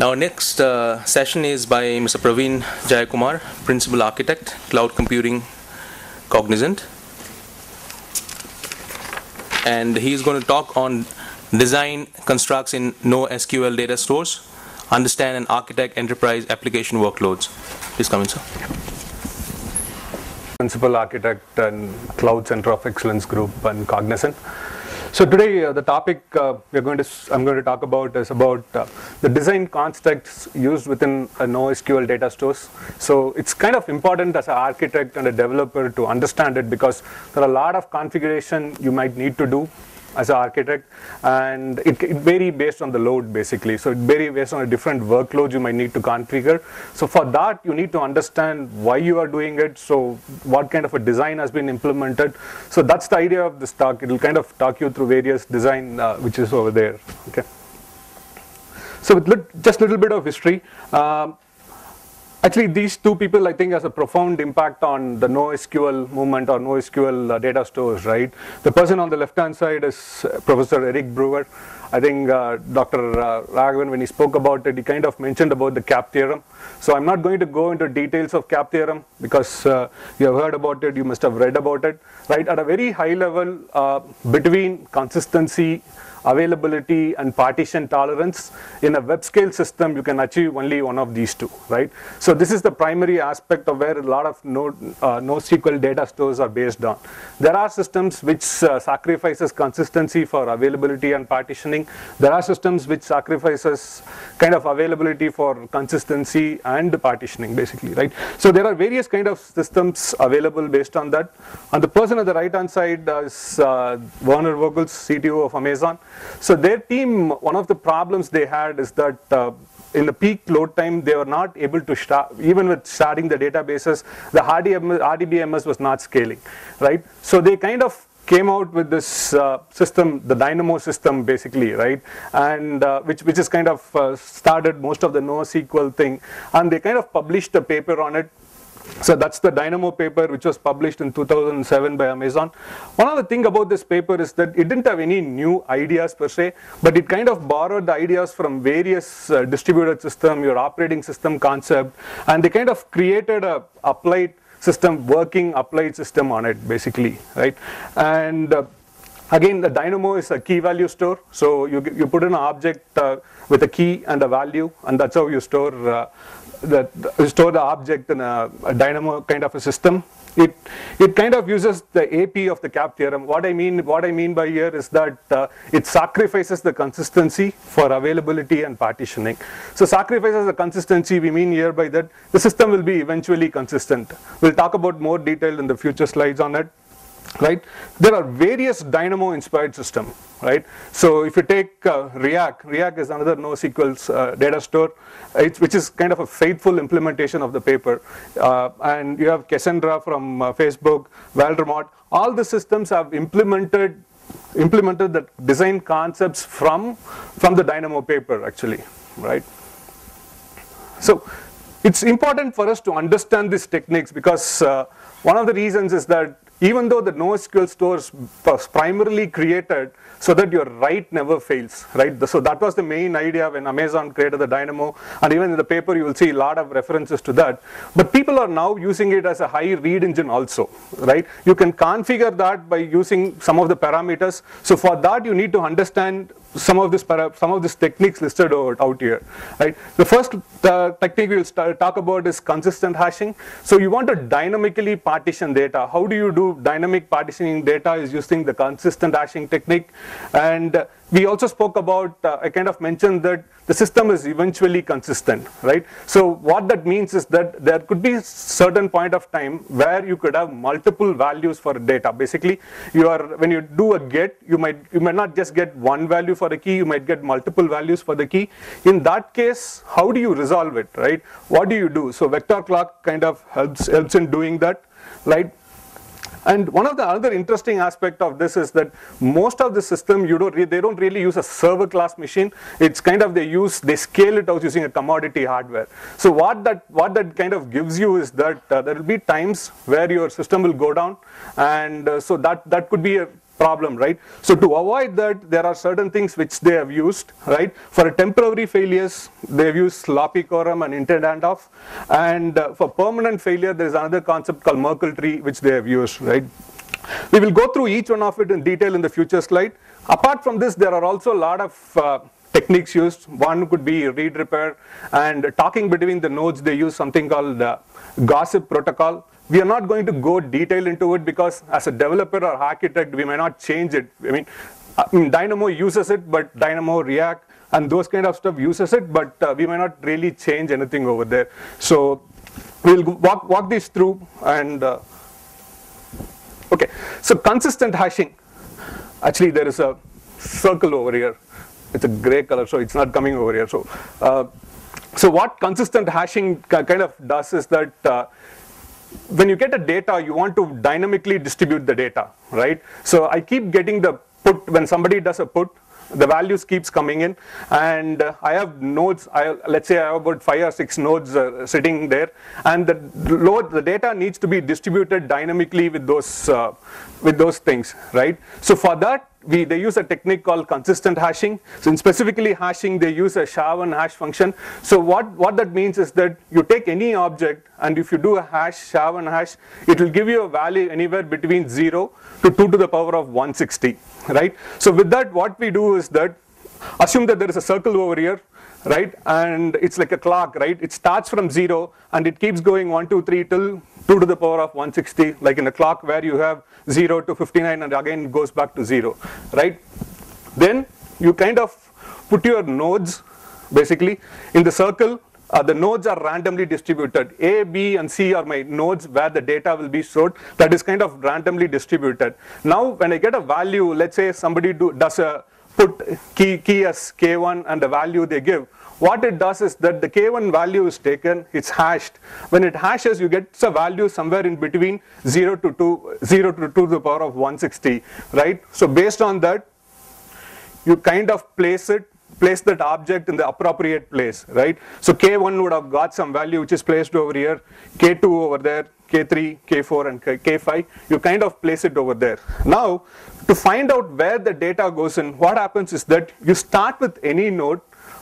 Now, next session is by Mr. Praveen Jayakumar, Principal Architect, Cloud Computing, Cognizant. And he's going to talk on design constructs in NoSQL data stores, understand and architect enterprise application workloads. Please come in, sir. Principal Architect and Cloud Center of Excellence Group and Cognizant. So today the topic I'm going to talk about is about the design constructs used within a NoSQL data stores. So it's kind of important as an architect and a developer to understand it, because there are a lot of configuration you might need to do as an architect, and it varies based on the load basically. So it varies based on a different workloads you might need to configure. So for that you need to understand why you are doing it, so what kind of a design has been implemented. So that's the idea of this talk. It will kind of talk you through various design which is over there. Okay. So with just a little bit of history. Actually, these two people, I think, has a profound impact on the NoSQL movement or NoSQL data stores, right? The person on the left-hand side is Professor Eric Brewer. I think Dr. Raghavan, when he spoke about it, he kind of mentioned about the CAP theorem. So I'm not going to go into details of CAP theorem, because you have heard about it, you must have read about it, right? At a very high level, between consistency, availability and partition tolerance, in a web scale system you can achieve only one of these two, right? So this is the primary aspect of where a lot of NoSQL data stores are based on. There are systems which sacrifices consistency for availability and partitioning. There are systems which sacrifices kind of availability for consistency and partitioning basically, right? So there are various kind of systems available based on that. And the person at the right hand side is Werner Vogels, CTO of Amazon. So their team, one of the problems they had is that in the peak load time, they were not able to start, even with starting the databases, the RDBMS was not scaling, right? So they kind of came out with this system, the Dynamo system basically, right? And which is kind of started most of the NoSQL thing, and they kind of published a paper on it. So that's the Dynamo paper, which was published in 2007 by Amazon. One of the things about this paper is that it didn't have any new ideas per se, but it kind of borrowed the ideas from various distributed system, your operating system concept, and they kind of created a applied system, working applied system on it basically, right? And again, the Dynamo is a key value store. So you put in an object with a key and a value, and that's how you store the object in a Dynamo kind of a system. It kind of uses the AP of the CAP theorem. What I mean by here is that it sacrifices the consistency for availability and partitioning. So sacrifices the consistency, we mean here by that the system will be eventually consistent. We'll talk about more detail in the future slides on it. Right? There are various Dynamo inspired system, right? So if you take React is another NoSQL data store, which is kind of a faithful implementation of the paper. And you have Cassandra from Facebook, Valdermot. All the systems have implemented the design concepts from the Dynamo paper actually, right? So it's important for us to understand these techniques, because one of the reasons is that even though the NoSQL stores was primarily created so that your write never fails, right? So that was the main idea when Amazon created the Dynamo, and even in the paper you will see a lot of references to that. But people are now using it as a high read engine also, right? You can configure that by using some of the parameters. So for that you need to understand some of these techniques listed out here, right? The first technique we will talk about is consistent hashing. So you want to dynamically partition data. How do you do dynamic partitioning data? Is using the consistent hashing technique. And we also spoke about, I kind of mentioned that the system is eventually consistent, right? So what that means is that there could be certain point of time where you could have multiple values for data. Basically, when you do a get, you might not just get one value for a key, you might get multiple values for the key. In that case, how do you resolve it, right? What do you do? So vector clock kind of helps in doing that, right? And one of the other interesting aspect of this is that most of the system they don't really use a server class machine. It's kind of they scale it out using a commodity hardware. So what that kind of gives you is that there will be times where your system will go down, and so that could be a problem, right? So to avoid that, there are certain things which they have used, right? For temporary failures, they have used sloppy quorum and intent handoff, and for permanent failure, there is another concept called Merkle tree which they have used, right? We will go through each one of it in detail in the future slide. Apart from this, there are also a lot of techniques used. One could be read repair, and talking between the nodes, they use something called gossip protocol. We are not going to go detail into it because as a developer or architect, we may not change it. I mean, Dynamo uses it, but Dynamo, React, and those kind of stuff uses it, but we may not really change anything over there. So we'll walk this through and okay. So consistent hashing. Actually, there is a circle over here. It's a gray color, so it's not coming over here. So what consistent hashing kind of does is that when you get a data, you want to dynamically distribute the data, right? So I keep getting the put, when somebody does a put, the values keeps coming in, and I have nodes, let's say I have about 5 or 6 nodes sitting there, and the data needs to be distributed dynamically with those things, right? So for that, they use a technique called consistent hashing. So in specifically hashing, they use a SHA-1 hash function. So what that means is that you take any object, and if you do a hash, SHA-1 hash, it will give you a value anywhere between 0 to 2 to the power of 160, right? So with that, what we do is that, assume that there is a circle over here, right? And it's like a clock, right? It starts from 0 and it keeps going 1, 2, 3 till 2 to the power of 160, like in a clock where you have 0 to 59 and again it goes back to 0, right? Then you kind of put your nodes basically in the circle. The nodes are randomly distributed. A, B, and C are my nodes where the data will be stored. That is kind of randomly distributed. Now when I get a value, let's say somebody does a put key as K1 and the value they give. What it does is that the K1 value is taken, it's hashed. When it hashes, you get a value somewhere in between 0 to 2 to the power of 160, right? So based on that, you kind of place that object in the appropriate place, right? So K1 would have got some value which is placed over here, K2 over there, K3, K4, and K5, you kind of place it over there. Now, to find out where the data goes in, what happens is that you start with any node,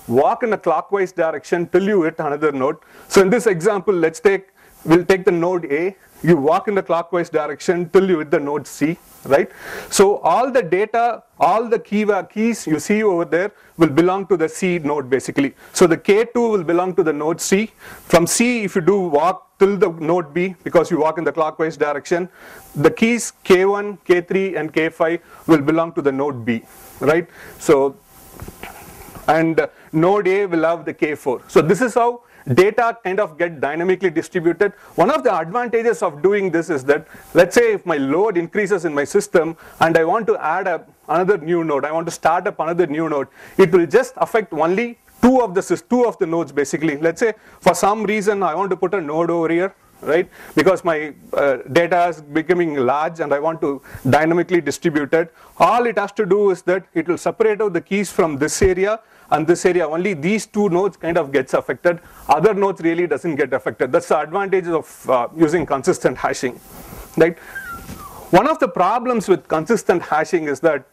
walk in a clockwise direction till you hit another node. So in this example, we'll take the node A, you walk in the clockwise direction till you hit the node C, right? So all the data, all the keys you see over there will belong to the C node basically. So the K2 will belong to the node C. From C, if you do walk till the node B, because you walk in the clockwise direction, the keys K1, K3, and K5 will belong to the node B, right? So, and node A will have the K4. So this is how data kind of get dynamically distributed. One of the advantages of doing this is that, let's say if my load increases in my system and I want to add another new node, I want to start up another new node, it will just affect only two of the nodes basically. Let's say for some reason I want to put a node over here, right? Because my data is becoming large and I want to dynamically distribute it. All it has to do is that it will separate out the keys from this area and this area. Only these two nodes kind of gets affected. Other nodes really doesn't get affected. That's the advantage of using consistent hashing, right? One of the problems with consistent hashing is that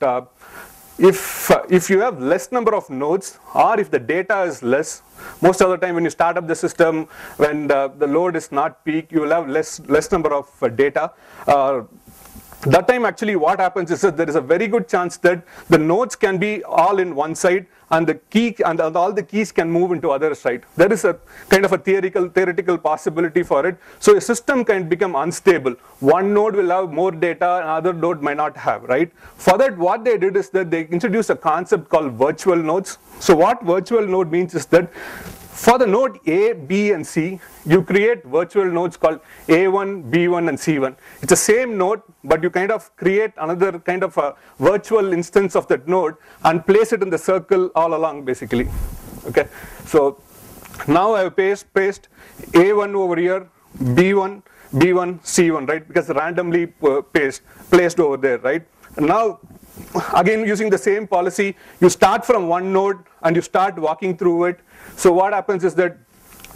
if you have less number of nodes, or if the data is less, most of the time when you start up the system, when the load is not peak, you will have less number of data. That time actually what happens is that there is a very good chance that the nodes can be all in one side and the key and all the keys can move into other side. There is a kind of a theoretical possibility for it. So a system can become unstable. One node will have more data, another node might not have, right? For that, what they did is that they introduced a concept called virtual nodes. So what virtual node means is that for the node A, B, and C, you create virtual nodes called A1, B1, and C1. It's the same node, but you kind of create another kind of a virtual instance of that node and place it in the circle all along, basically. Okay, so now I have placed A1 over here, B1, B1, C1, right? Because randomly placed over there, right? And now, again, using the same policy, you start from one node and you start walking through it. So what happens is that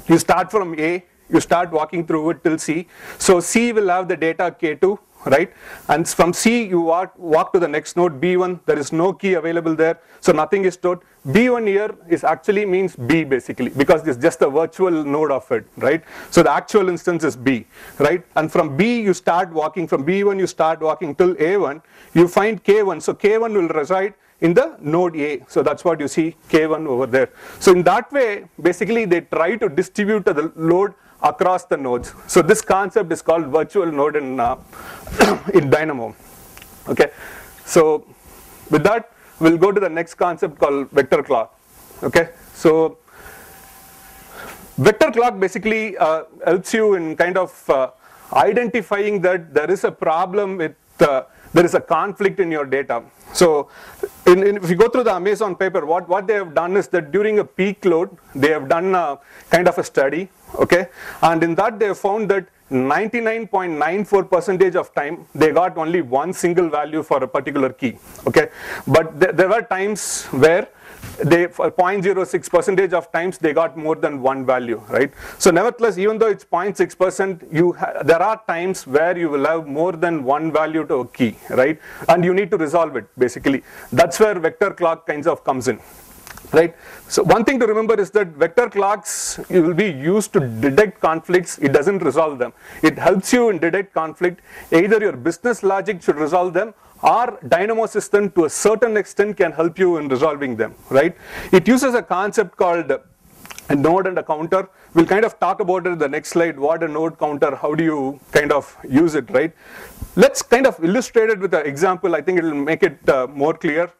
you start from A, you start walking through it till C. So C will have the data K2, right? And from C, you walk to the next node, B1, there is no key available there, so nothing is stored. B1 here is actually means B basically, because it's just a virtual node of it, right? So the actual instance is B, right? And from B, you start walking, from B1, you start walking till A1, you find K1, so K1 will reside in the node A. So that's what you see, K1 over there. So in that way, basically they try to distribute the load across the nodes. So this concept is called virtual node in Dynamo. Okay, so with that, we'll go to the next concept called vector clock. Okay, so vector clock basically helps you in kind of identifying that there is a problem with, there is a conflict in your data. So if you go through the Amazon paper, what they have done is that during a peak load, they have done a kind of a study, okay? And in that they have found that 99.94% of time, they got only one single value for a particular key, okay? But there were times where they, for 0.06% of times, they got more than one value, right? So nevertheless, even though it's 0.6%, there are times where you will have more than one value to a key, right? And you need to resolve it, basically. That's where vector clock kinds of comes in, right? So one thing to remember is that vector clocks will be used to detect conflicts. It doesn't resolve them. It helps you in detect conflict. Either your business logic should resolve them, or Dynamo system to a certain extent can help you in resolving them, right? It uses a concept called a node and a counter. We'll kind of talk about it in the next slide, what a node counter, how do you kind of use it, right? Let's kind of illustrate it with an example. I think it will make it more clear.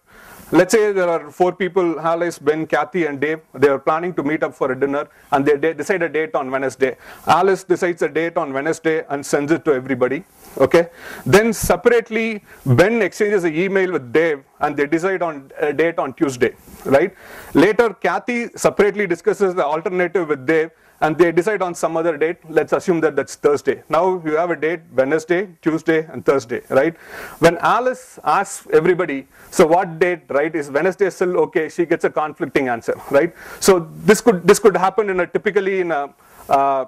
Let's say there are 4 people, Alice, Ben, Kathy, and Dave. They are planning to meet up for a dinner, and they decide a date on Wednesday. Alice decides a date on Wednesday and sends it to everybody, okay? Then separately, Ben exchanges an email with Dave, and they decide on a date on Tuesday, right? Later, Kathy separately discusses the alternative with Dave, and they decide on some other date. Let's assume that that's Thursday. Now you have a date, Wednesday, Tuesday, and Thursday, right? When Alice asks everybody, so what date, right? Is Wednesday still okay? She gets a conflicting answer, right? So this could happen in a typically in a kind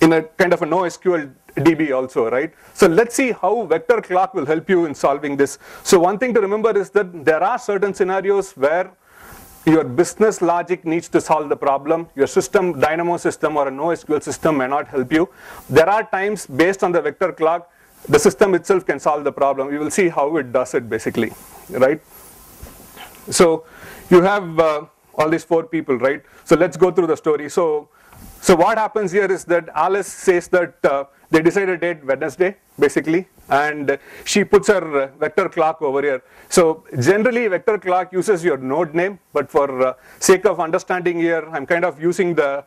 of a NoSQL DB also, right? So let's see how vector clock will help you in solving this. So one thing to remember is that there are certain scenarios where your business logic needs to solve the problem. Your system, Dynamo system or a NoSQL system may not help you. There are times based on the vector clock, the system itself can solve the problem. We will see how it does it basically, right? So you have all these 4 people, right? So let's go through the story. So what happens here is that Alice says that they decide a date Wednesday, basically, and she puts her vector clock over here. So generally, vector clock uses your node name, but for sake of understanding here, I'm kind of using the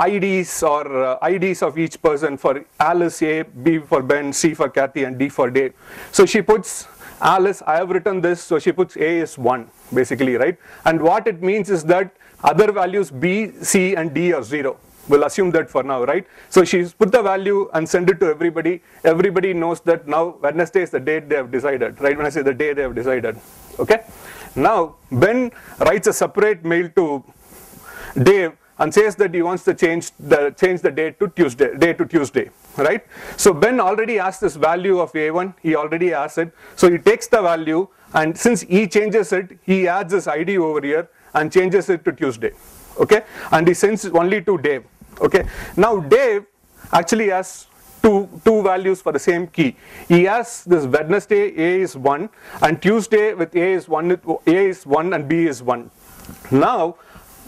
IDs or IDs of each person. For Alice, A, B for Ben, C for Kathy, and D for Dave. So she puts Alice, I have written this, so she puts A is 1, basically, right? And what it means is that other values B, C, and D are 0. We'll assume that for now, right? So she's put the value and send it to everybody. Everybody knows that now Wednesday is the date they have decided, right? When I say the day they have decided, okay? Now, Ben writes a separate mail to Dave and says that he wants to change the date to Tuesday, right? So Ben already has this value of A1, he already has it. So he takes the value, and since he changes it, he adds his ID over here and changes it to Tuesday, okay? And he sends it only to Dave, okay? Now Dave actually has two values for the same key. He has this Wednesday A is 1 and Tuesday with A is 1 and B is 1. Now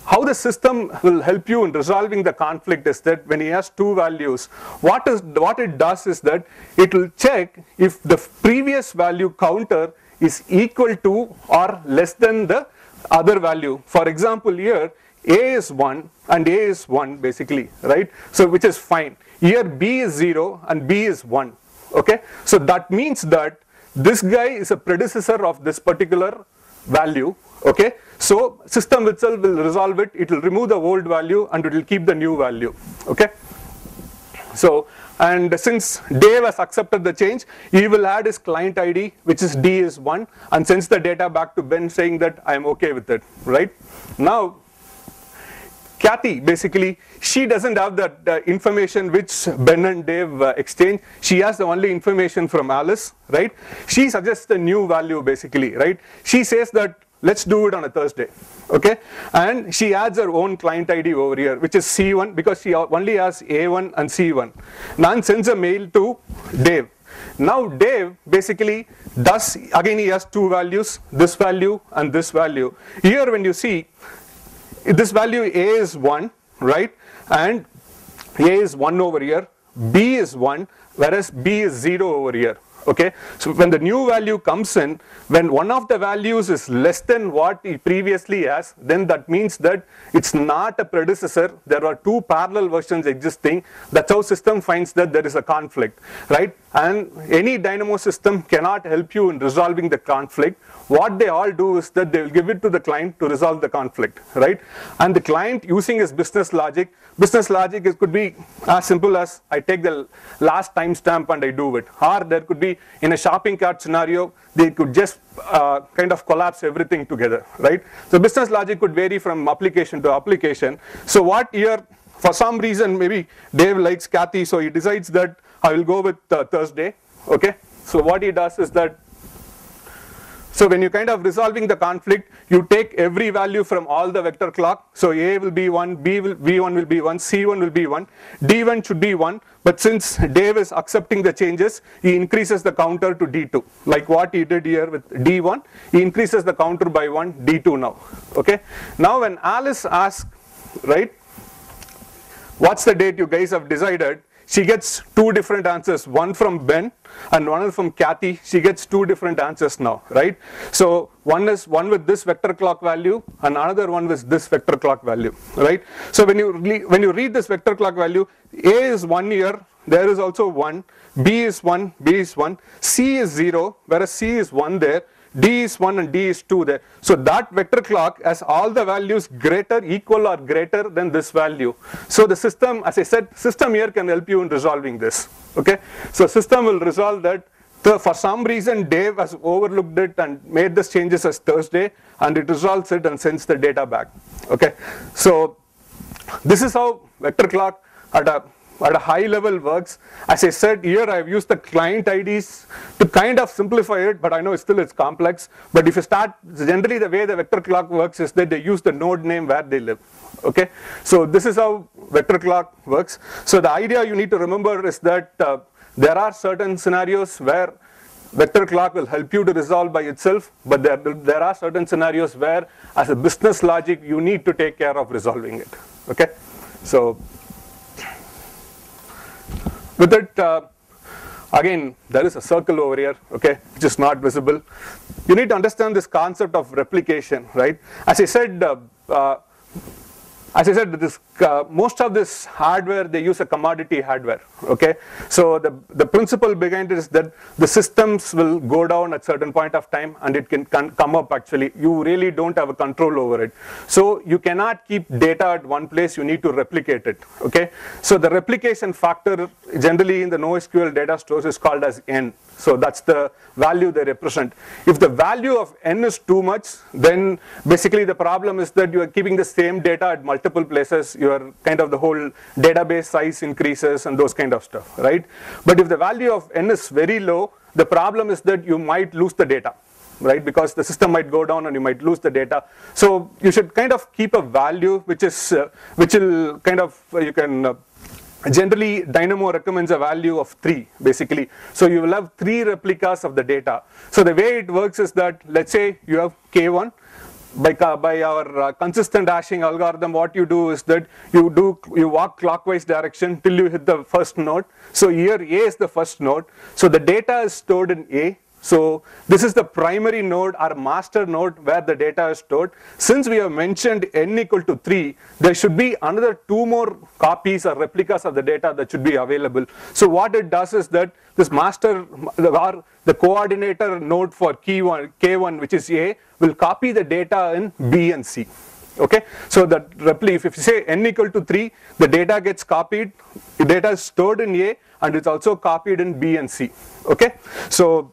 how the system will help you in resolving the conflict is that when he has 2 values, what it does is that it will check if the previous value counter is equal to or less than the other value. For example, here A is 1 and A is 1 basically, right? So which is fine. Here B is 0 and B is 1, okay? So that means that this guy is a predecessor of this particular value, okay? So system itself will resolve it. It will remove the old value and it will keep the new value, okay? So, and since Dave has accepted the change, he will add his client ID, which is D is 1, and sends the data back to Ben saying that I am okay with it, right? Now, Kathy, basically, she doesn't have that information which Ben and Dave exchange. She has the only information from Alice, right? She suggests a new value, basically, right? She says that let's do it on a Thursday, okay? And she adds her own client ID over here, which is C1, because she only has A1 and C1. Nan sends a mail to Dave. Now Dave basically does, again he has two values, this value and this value. Here when you see, this value A is 1, right? And A is 1 over here, B is 1, whereas B is 0 over here. Okay, so when the new value comes in, when one of the values is less than what he previously has, then that means that it's not a predecessor. There are two parallel versions existing. That's how system finds that there is a conflict, right? And any Dynamo system cannot help you in resolving the conflict. What they all do is that they will give it to the client to resolve the conflict, right? And the client, using his business logic could be as simple as I take the last timestamp and I do it. Or there could be, in a shopping cart scenario, they could just kind of collapse everything together, right? So business logic could vary from application to application. So what here, for some reason, maybe Dave likes Kathy, so he decides that I will go with Thursday, okay? So what he does is that, so when you kind of resolving the conflict, you take every value from all the vector clock. So A will be 1, B1 will be 1, C1 will be 1, D1 should be 1. But since Dave is accepting the changes, he increases the counter to D2. Like what he did here with D1, he increases the counter by 1, D2 now. Okay. Now when Alice asks, right, what's the date you guys have decided? She gets two different answers, one from Ben and one from Kathy. She gets two different answers now, right? So one is one with this vector clock value and another one with this vector clock value, right? So when you read this vector clock value, A is 1 here, there is also 1, B is 1, B is 1, C is 0, whereas C is 1 there, D is 1 and D is 2 there. So that vector clock has all the values greater, equal or greater than this value. So the system, as I said, system here can help you in resolving this. Okay, so system will resolve that. For some reason Dave has overlooked it and made these changes as Thursday, and it resolves it and sends the data back. Okay, so this is how vector clock at a high level works. As I said here, I've used the client IDs to kind of simplify it, but I know it's complex. But if you start, generally the way the vector clock works is that they use the node name where they live. Okay, so this is how vector clock works. So the idea you need to remember is that there are certain scenarios where vector clock will help you to resolve by itself, but there are certain scenarios where, as a business logic, you need to take care of resolving it. Okay, so with it, again, there is a circle over here, okay, which is not visible. You need to understand this concept of replication, right? As I said, most of this hardware, they use a commodity hardware, okay? So the principle behind it is that the systems will go down at certain point of time and it can come up actually. You really don't have a control over it. So you cannot keep data at one place, you need to replicate it, okay? So the replication factor generally in the NoSQL data stores is called as N. So that's the value they represent. If the value of N is too much, then basically the problem is that you are keeping the same data at multiple places. Your kind of the whole database size increases and those kind of stuff, right? But if the value of N is very low, the problem is that you might lose the data, right? Because the system might go down and you might lose the data. So you should kind of keep a value which will kind of, you can, generally Dynamo recommends a value of 3 basically. So you will have 3 replicas of the data. So the way it works is that, let's say you have K1, by our consistent hashing algorithm, what you do is that you walk clockwise direction till you hit the first node. So here A is the first node. So the data is stored in A. So this is the primary node or master node where the data is stored. Since we have mentioned N equal to 3, there should be another 2 more copies or replicas of the data that should be available. So what it does is that this master or the coordinator node for K1, which is A, will copy the data in B and C. Okay, so that if you say N equal to 3, the data gets copied, the data is stored in A and it's also copied in B and C. Okay, so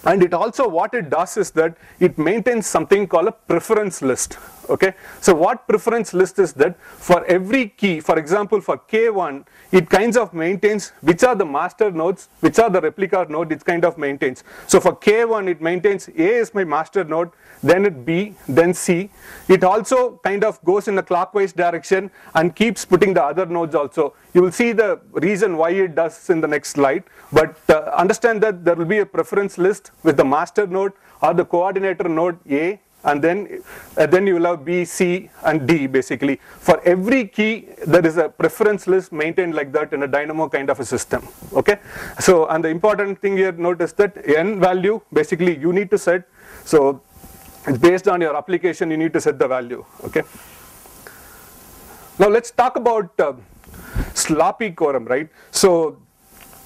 and it also, what it does is that it maintains something called a preference list. Okay, so what preference list is that? For every key, for example, for K1, it kinds of maintains which are the master nodes, which are the replica node, it kind of maintains. So for K1, it maintains A is my master node, then it B, then C. It also kind of goes in a clockwise direction and keeps putting the other nodes also. You will see the reason why it does in the next slide, but understand that there will be a preference list with the master node or the coordinator node A, and then you will have B, C, and D basically. For every key, there is a preference list maintained like that in a Dynamo kind of a system. Okay, so and the important thing here, notice that n value basically you need to set. So it's based on your application, you need to set the value. Okay. Now let's talk about sloppy quorum, right? So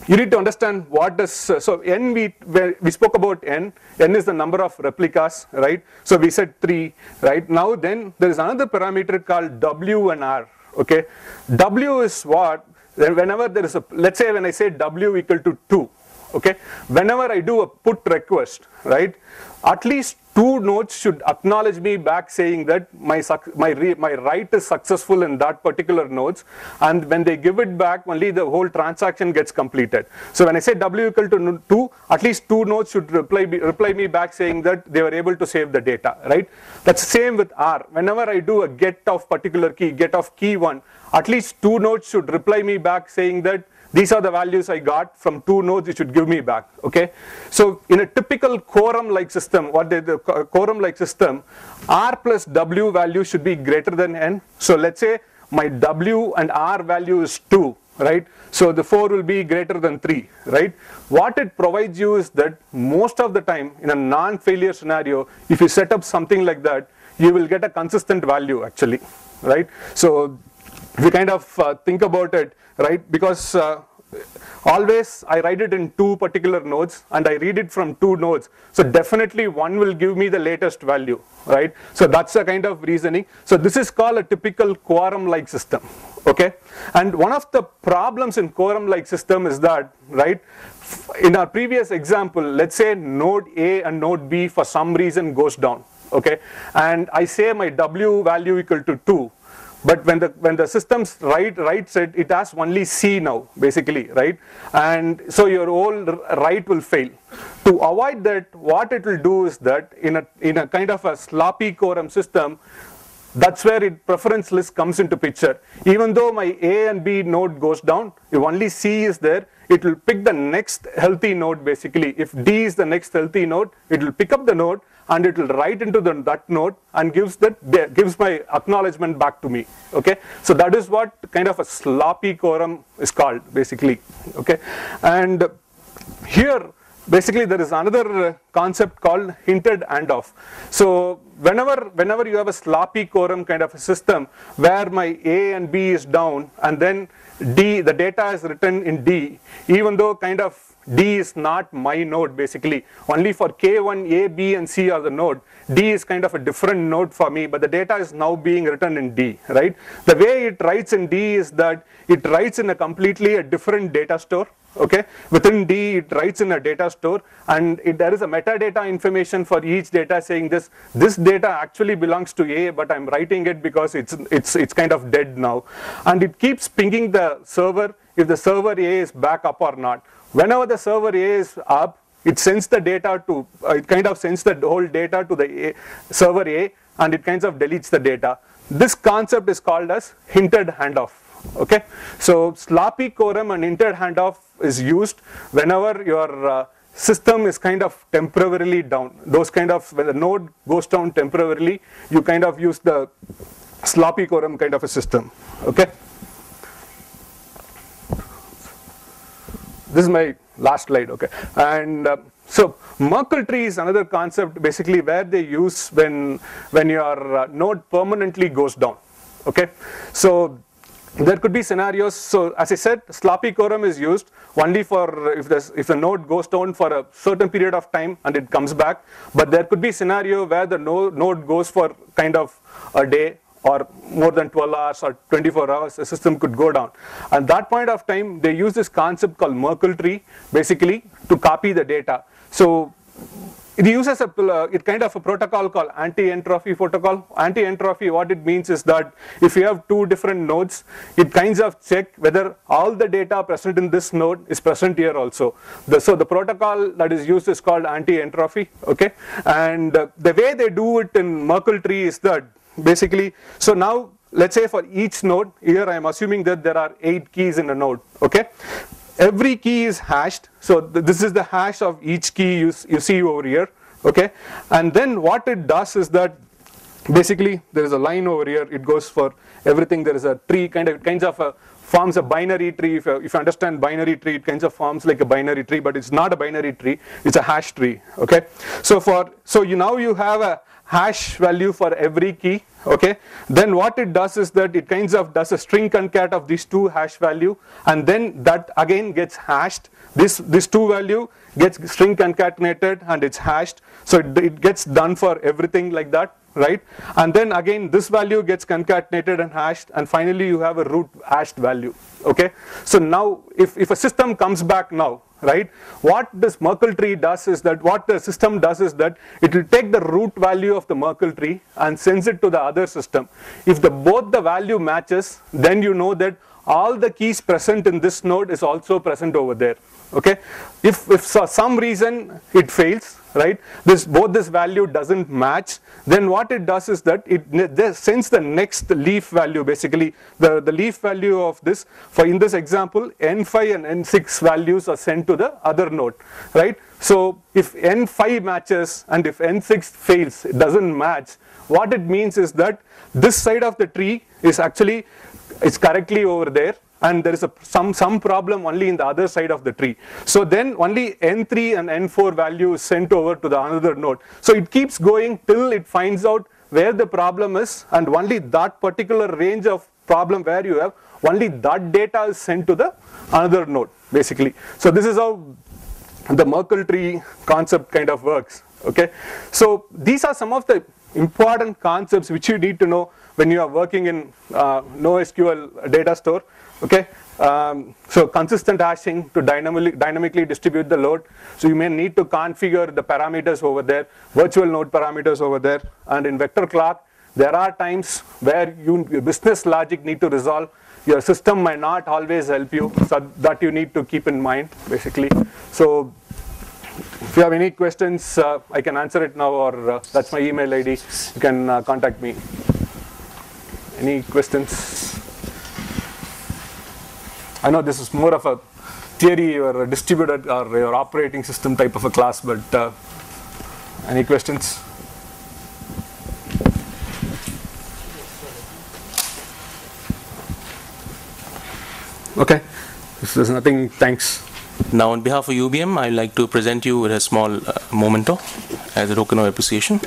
you need to understand what does, so n, we spoke about n is the number of replicas, right? So we said 3, right? Now then there is another parameter called W and R, okay? W is what, whenever there is a, let's say when I say W equal to 2, okay? Whenever I do a put request, right? At least 2 nodes should acknowledge me back saying that my write is successful in that particular nodes, and when they give it back, only the whole transaction gets completed. So when I say W equal to 2, at least 2 nodes should reply me back saying that they were able to save the data, right? That's the same with R. Whenever I do a get of particular key, get of key 1, at least 2 nodes should reply me back saying that these are the values I got from 2 nodes, it should give me back, okay? So in a typical quorum-like system, quorum-like system, R plus W value should be greater than N. So let's say my W and R value is 2, right? So the 4 will be greater than 3, right? What it provides you is that most of the time in a non-failure scenario, if you set up something like that, you will get a consistent value actually, right? So if you kind of think about it, right, because always I write it in 2 particular nodes and I read it from 2 nodes, so definitely one will give me the latest value, right? So that's the kind of reasoning. So this is called a typical quorum-like system, okay? And one of the problems in quorum-like system is that, right, in our previous example, let's say node A and node B for some reason goes down, okay? And I say my W value equal to 2. But when the system writes it, it has only C now, basically, right? And so your whole write will fail. To avoid that, what it will do is that in a kind of a sloppy quorum system, that's where preference list comes into picture. Even though my A and B node goes down, if only C is there, it will pick the next healthy node basically. If D is the next healthy node, it will pick up the node and it will write into that node and gives my acknowledgement back to me, okay? So that is what kind of a sloppy quorum is called basically, okay? And here basically there is another concept called hinted handoff. So whenever you have a sloppy quorum kind of a system where my A and B is down and then D, the data is written in D, even though kind of D is not my node basically, only for K1, A, B and C are the node. D is kind of a different node for me, but the data is now being written in D, right? The way it writes in D is that it writes in a completely a different data store, okay? Within D it writes in a data store and there is a metadata information for each data saying this data actually belongs to A, but I'm writing it because it's kind of dead now. And it keeps pinging the server if the server A is back up or not. Whenever the server A is up, it sends the data to, it kind of sends the whole data to the server A and it kind of deletes the data. This concept is called as hinted handoff, okay? So sloppy quorum and hinted handoff is used whenever your system is kind of temporarily down. Those kind of, when the node goes down temporarily, you kind of use the sloppy quorum kind of a system, okay? This is my last slide, okay? And so Merkle tree is another concept basically where they use when your node permanently goes down, okay? So there could be scenarios. So as I said, sloppy quorum is used only for if the node goes down for a certain period of time and it comes back. But there could be scenario where the node goes for kind of a day or more than 12 hours or 24 hours, the system could go down. At that point of time, they use this concept called Merkle tree, basically, to copy the data. So it uses it kind of a protocol called anti-entropy protocol. Anti-entropy, what it means is that if you have two different nodes, it kinds of check whether all the data present in this node is present here also. So the protocol that is used is called anti-entropy, okay? And the way they do it in Merkle tree is that basically, so now let's say for each node, here I am assuming that there are 8 keys in a node, okay? Every key is hashed, so this is the hash of each key you see over here, okay? And then what it does is that basically there is a line over here, it goes for everything, there is a tree, kinds of forms a binary tree. If you understand binary tree, it kinds of forms like a binary tree, but it's not a binary tree, it's a hash tree, okay? So now you have a hash value for every key, okay? Then what it does is that it kinds of does a string concat of these two hash value, and then that again gets hashed. This two value gets string concatenated and it's hashed, so it gets done for everything like that, right? And then again this value gets concatenated and hashed, and finally you have a root hashed value, okay? So now if a system comes back now, right, what this Merkle tree does is that what the system does is that it will take the root value of the Merkle tree and sends it to the other system. If both the value matches, then you know that all the keys present in this node is also present over there, okay? If for some reason it fails, right, both this value doesn't match, then what it does is that it sends the next leaf value, basically the leaf value of this. For in this example, n5 and n6 values are sent to the other node, right? So if n5 matches and if n6 fails, it doesn't match, what it means is that this side of the tree is actually correctly over there, and there is some problem only in the other side of the tree. So then only n3 and n4 value is sent over to the another node. So it keeps going till it finds out where the problem is, and only that particular range of problem where you have, only that data is sent to the another node, basically. So this is how the Merkle tree concept kind of works, okay? So these are some of the important concepts which you need to know when you are working in NoSQL data store, okay? So consistent hashing to dynamically distribute the load. So you may need to configure the parameters over there, virtual node parameters over there, and in vector clock, there are times where your business logic need to resolve. Your system might not always help you, so that you need to keep in mind, basically. So if you have any questions, I can answer it now, or that's my email ID. You can contact me. Any questions? I know this is more of a theory or a distributed or your operating system type of a class, but any questions? Okay, if there's nothing, thanks. Now on behalf of UBM, I'd like to present you with a small memento as a token of appreciation.